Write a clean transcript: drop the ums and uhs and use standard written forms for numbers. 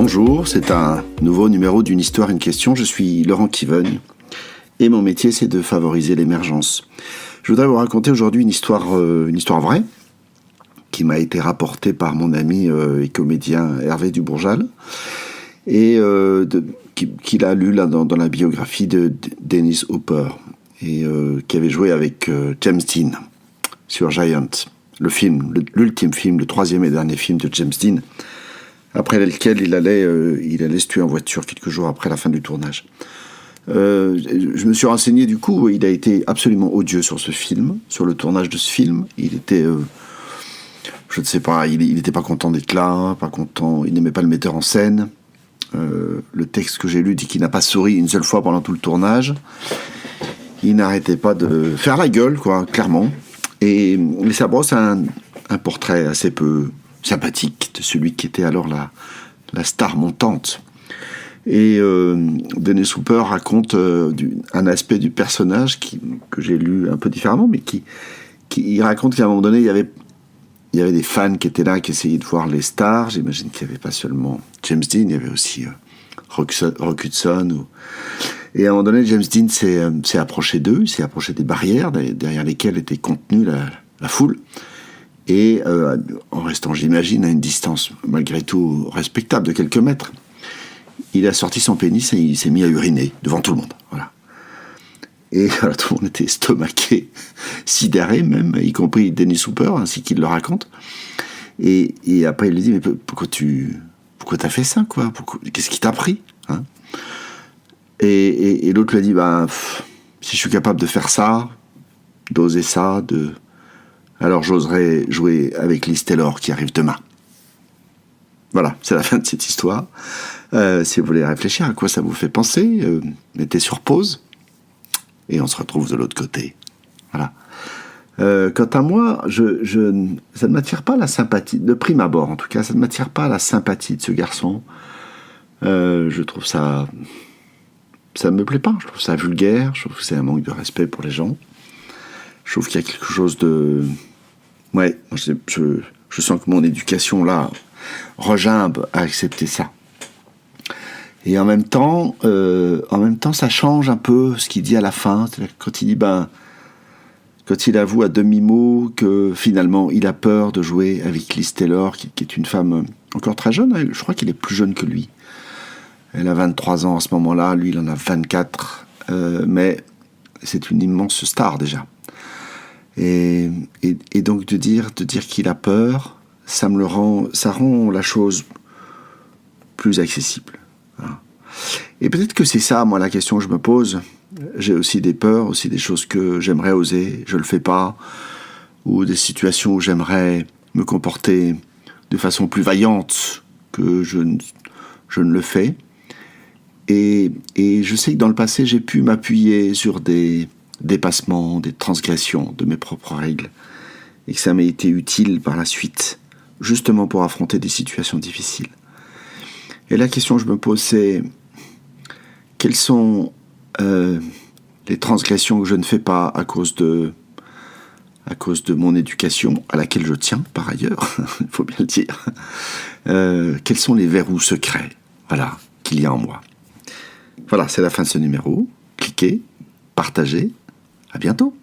Bonjour, c'est un nouveau numéro d'une histoire, une question. Je suis Laurent Kivogne et mon métier c'est de favoriser l'émergence. Je voudrais vous raconter aujourd'hui une histoire vraie qui m'a été rapportée par mon ami et comédien Hervé Dubourjal et qu'il a lu là, dans la biographie de Dennis Hopper et qui avait joué avec James Dean sur Giant, le film, l'ultime film, le troisième et dernier film de James Dean, après lequel il allait se tuer en voiture quelques jours après la fin du tournage. Je me suis renseigné du coup, il a été absolument odieux sur ce film, sur le tournage de ce film. Il était, je ne sais pas, il n'était pas content d'être là, pas content, il n'aimait pas le metteur en scène. Le texte que j'ai lu dit qu'il n'a pas souri une seule fois pendant tout le tournage. Il n'arrêtait pas de faire la gueule, quoi, clairement. Et ça brosse un portrait assez peu sympathique de celui qui était alors la star montante. Et Dennis Hopper raconte un aspect du personnage que j'ai lu un peu différemment, mais il raconte qu'à un moment donné, il y avait des fans qui étaient là, qui essayaient de voir les stars. J'imagine qu'il n'y avait pas seulement James Dean, il y avait aussi Rock Hudson. Et à un moment donné, James Dean s'est approché d'eux, il s'est approché des barrières derrière lesquelles était contenue la foule. Et en restant, j'imagine, à une distance malgré tout respectable de quelques mètres, il a sorti son pénis et il s'est mis à uriner devant tout le monde. Voilà. Et voilà, tout le monde était estomaqué, sidéré même, y compris Dennis Hopper, ainsi qu'il le raconte. Et après, il lui dit, mais pourquoi t'as fait ça, quoi? Qu'est-ce qui t'a pris, hein? Et l'autre lui a dit, si je suis capable de faire ça, d'oser ça, alors j'oserais jouer avec Liz Taylor qui arrive demain. Voilà, c'est la fin de cette histoire. Si vous voulez réfléchir à quoi ça vous fait penser, mettez sur pause et on se retrouve de l'autre côté. Voilà. Quant à moi, ça ne m'attire pas la sympathie, de prime abord en tout cas, ça ne m'attire pas la sympathie de ce garçon. Je trouve ça ne me plaît pas, je trouve ça vulgaire, je trouve que c'est un manque de respect pour les gens. Je trouve qu'il y a quelque chose de... Ouais, je sens que mon éducation, là, regimbe à accepter ça. Et en même temps, ça change un peu ce qu'il dit à la fin. C'est-à-dire que quand il dit, quand il avoue à demi-mot que finalement, il a peur de jouer avec Liz Taylor, qui est une femme encore très jeune. Je crois qu'il est plus jeune que lui. Elle a 23 ans à ce moment-là, lui, il en a 24. Mais c'est une immense star, déjà. Et donc de dire qu'il a peur, ça rend la chose plus accessible. Voilà. Et peut-être que c'est ça, moi, la question que je me pose. J'ai aussi des peurs, aussi des choses que j'aimerais oser, je le fais pas, ou des situations où j'aimerais me comporter de façon plus vaillante que je ne le fais. Et je sais que dans le passé, j'ai pu m'appuyer sur des dépassements, des transgressions de mes propres règles, et que ça m'a été utile par la suite, justement pour affronter des situations difficiles. Et la question que je me pose, c'est quelles sont les transgressions que je ne fais pas à cause de mon éducation, à laquelle je tiens par ailleurs, il faut bien le dire. Quels sont les verrous secrets, voilà, qu'il y a en moi. Voilà, c'est la fin de ce numéro. Cliquez, partagez. À bientôt.